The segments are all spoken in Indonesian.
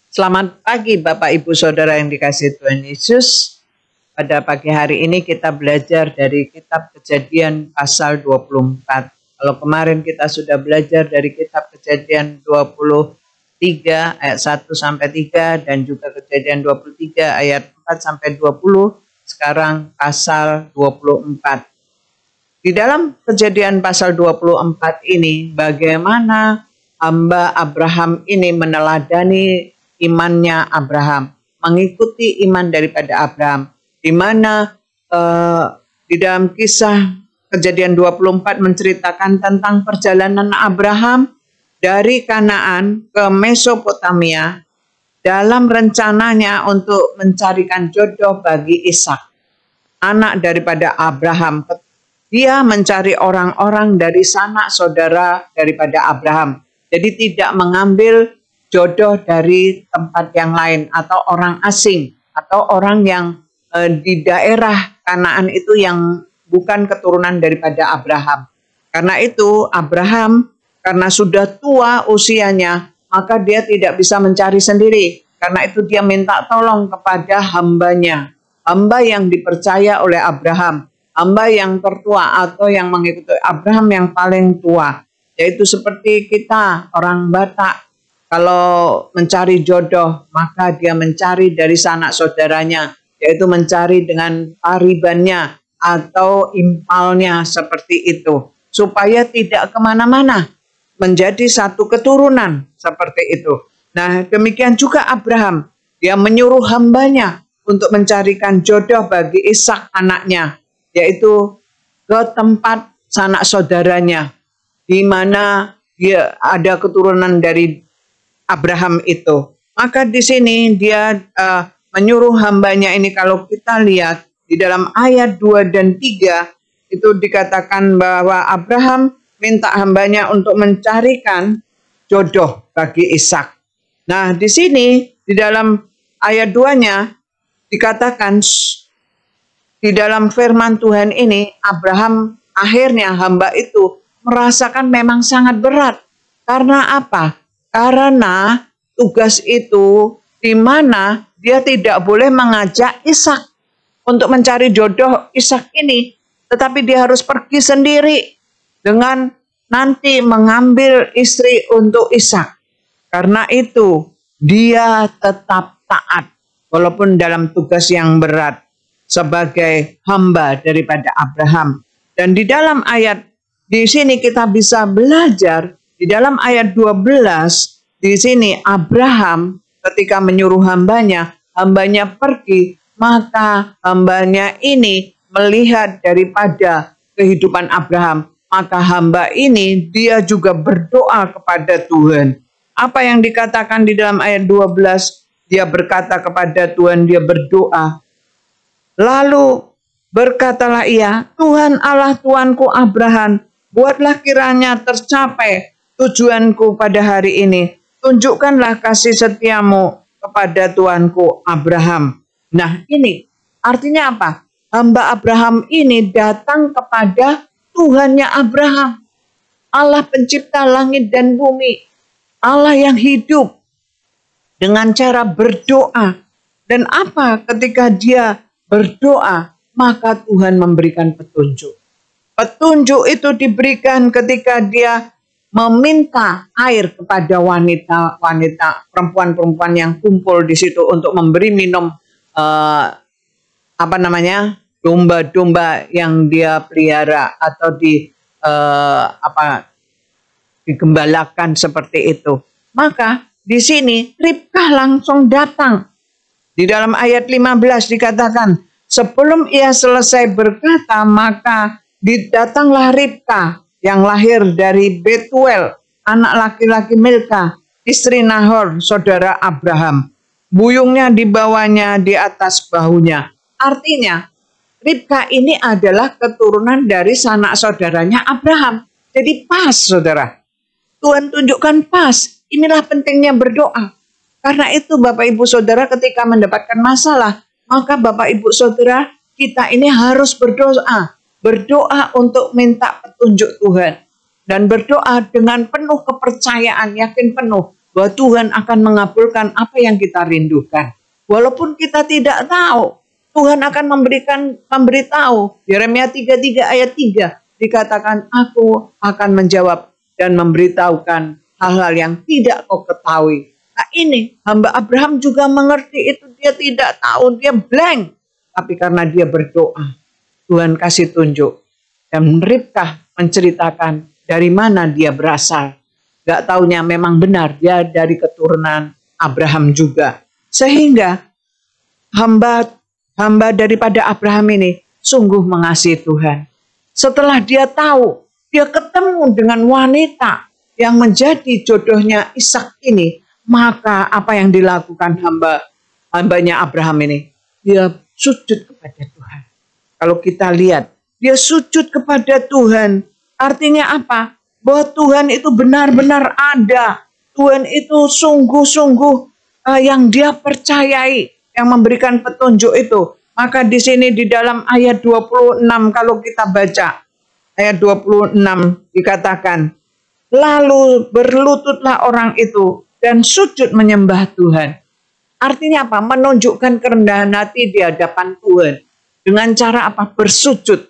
Selamat pagi Bapak Ibu Saudara yang dikasihi Tuhan Yesus. Pada pagi hari ini kita belajar dari kitab Kejadian pasal 24. Kalau kemarin kita sudah belajar dari kitab Kejadian 23 ayat 1 sampai 3 dan juga Kejadian 23 ayat 4 sampai 20, sekarang pasal 24. Di dalam Kejadian pasal 24 ini bagaimana hamba Abraham ini meneladani imannya Abraham, mengikuti iman daripada Abraham, di mana di dalam kisah Kejadian 24 menceritakan tentang perjalanan Abraham dari Kanaan ke Mesopotamia dalam rencananya untuk mencarikan jodoh bagi Ishak, anak daripada Abraham. Dia mencari orang-orang dari sanak saudara daripada Abraham. Jadi tidak mengambil jodoh dari tempat yang lain atau orang asing atau orang yang di daerah Kanaan itu yang bukan keturunan daripada Abraham. Karena itu Abraham karena sudah tua usianya, maka dia tidak bisa mencari sendiri. Karena itu dia minta tolong kepada hambanya, hamba yang dipercaya oleh Abraham, hamba yang tertua atau yang mengikuti Abraham yang paling tua. Yaitu seperti kita orang Batak, kalau mencari jodoh, maka dia mencari dari sanak saudaranya, yaitu mencari dengan paribannya atau impalnya seperti itu. Supaya tidak kemana-mana, menjadi satu keturunan seperti itu. Nah, demikian juga Abraham, dia menyuruh hambanya untuk mencarikan jodoh bagi Ishak anaknya, yaitu ke tempat sanak saudaranya, di mana dia ada keturunan dari Abraham itu. Maka di sini dia menyuruh hambanya ini, kalau kita lihat di dalam ayat 2 dan 3 itu dikatakan bahwa Abraham minta hambanya untuk mencarikan jodoh bagi Ishak. Nah, di sini di dalam ayat 2-nya dikatakan di dalam firman Tuhan ini Abraham akhirnya hamba itu merasakan memang sangat berat. Karena apa? Karena tugas itu di mana dia tidak boleh mengajak Ishak untuk mencari jodoh Ishak ini, tetapi dia harus pergi sendiri dengan nanti mengambil istri untuk Ishak. Karena itu dia tetap taat walaupun dalam tugas yang berat sebagai hamba daripada Abraham. Dan di dalam ayat di sini kita bisa belajar. Di dalam ayat 12, di sini Abraham ketika menyuruh hambanya pergi, maka hambanya ini melihat daripada kehidupan Abraham. Maka hamba ini dia juga berdoa kepada Tuhan. Apa yang dikatakan di dalam ayat 12? Dia berkata kepada Tuhan, dia berdoa. Lalu berkatalah ia, Tuhan Allah Tuanku Abraham, buatlah kiranya tercapai tujuanku pada hari ini. Tunjukkanlah kasih setiamu kepada Tuanku Abraham. Nah, ini artinya apa? Hamba Abraham ini datang kepada Tuhannya Abraham, Allah pencipta langit dan bumi, Allah yang hidup, dengan cara berdoa. Dan apa ketika dia berdoa, maka Tuhan memberikan petunjuk. Petunjuk itu diberikan ketika dia meminta air kepada wanita-wanita, perempuan-perempuan yang kumpul di situ untuk memberi minum domba-domba yang dia pelihara atau digembalakan seperti itu. Maka di sini Ribkah langsung datang. Di dalam ayat 15 dikatakan, sebelum ia selesai berkata, maka datanglah Ribkah yang lahir dari Betuel, anak laki-laki Milka, istri Nahor, saudara Abraham. Buyungnya dibawanya di atas bahunya. Artinya, Ribkah ini adalah keturunan dari sanak saudaranya Abraham. Jadi pas, saudara. Tuhan tunjukkan pas. Inilah pentingnya berdoa. Karena itu Bapak Ibu Saudara ketika mendapatkan masalah, maka Bapak Ibu Saudara kita ini harus berdoa. Berdoa untuk minta petunjuk Tuhan. Dan berdoa dengan penuh kepercayaan, yakin penuh bahwa Tuhan akan mengabulkan apa yang kita rindukan. Walaupun kita tidak tahu, Tuhan akan memberitahu. Yeremia 33 ayat 3 dikatakan, aku akan menjawab dan memberitahukan hal-hal yang tidak kau ketahui. Nah ini hamba Abraham juga mengerti itu, dia tidak tahu, dia blank. Tapi karena dia berdoa, Tuhan kasih tunjuk. Dan Ribkah menceritakan dari mana dia berasal. Gak taunya memang benar dia dari keturunan Abraham juga. Sehingga hamba daripada Abraham ini sungguh mengasihi Tuhan. Setelah dia tahu, dia ketemu dengan wanita yang menjadi jodohnya Ishak ini, maka apa yang dilakukan hambanya Abraham ini? Dia sujud kepada Tuhan. Kalau kita lihat, dia sujud kepada Tuhan. Artinya apa? Bahwa Tuhan itu benar-benar ada. Tuhan itu sungguh-sungguh yang dia percayai, yang memberikan petunjuk itu. Maka di sini di dalam ayat 26 kalau kita baca, ayat 26 dikatakan, lalu berlututlah orang itu dan sujud menyembah Tuhan. Artinya apa? Menunjukkan kerendahan hati di hadapan Tuhan. Dengan cara apa? Bersujud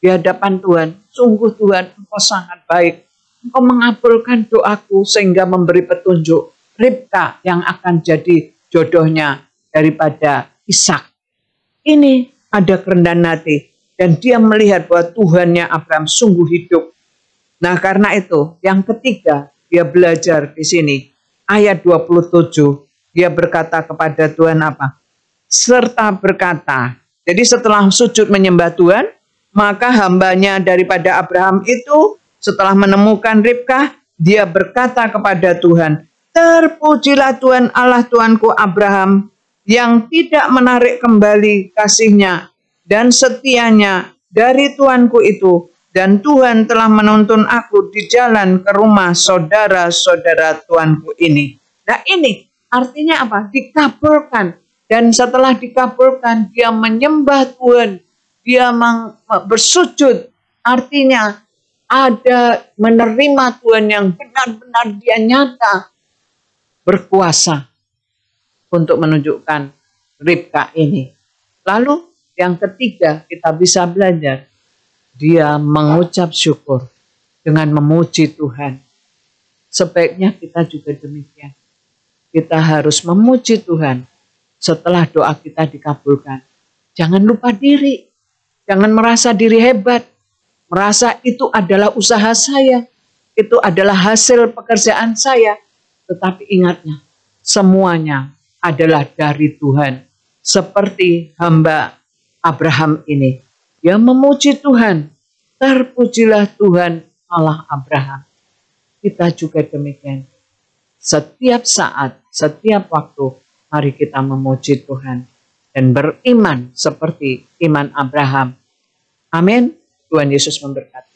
di hadapan Tuhan. Sungguh Tuhan, Engkau sangat baik. Engkau mengabulkan doaku sehingga memberi petunjuk Ribkah yang akan jadi jodohnya daripada Ishak. Ini ada kerendahan hati. Dan dia melihat bahwa Tuhannya Abraham sungguh hidup. Nah karena itu yang ketiga dia belajar di sini. Ayat 27 dia berkata kepada Tuhan apa? Serta berkata. Jadi setelah sujud menyembah Tuhan, maka hambanya daripada Abraham itu setelah menemukan Ribkah, dia berkata kepada Tuhan, terpujilah Tuhan Allah Tuanku Abraham yang tidak menarik kembali kasihnya dan setianya dari Tuanku itu, dan Tuhan telah menuntun aku di jalan ke rumah saudara-saudara Tuanku ini. Nah ini artinya apa? Dikabulkan. Dan setelah dikabulkan, dia menyembah Tuhan. Dia bersujud. Artinya ada menerima Tuhan yang benar-benar dia nyata berkuasa untuk menunjukkan Ribkah ini. Lalu yang ketiga kita bisa belajar. Dia mengucap syukur dengan memuji Tuhan. Sebaiknya kita juga demikian. Kita harus memuji Tuhan setelah doa kita dikabulkan. Jangan lupa diri. Jangan merasa diri hebat. Merasa itu adalah usaha saya. Itu adalah hasil pekerjaan saya. Tetapi ingatnya, semuanya adalah dari Tuhan. Seperti hamba Abraham ini. Dia memuji Tuhan. Terpujilah Tuhan Allah Abraham. Kita juga demikian. Setiap saat, setiap waktu, mari kita memuji Tuhan. Dan beriman seperti iman Abraham. Amin. Tuhan Yesus memberkati.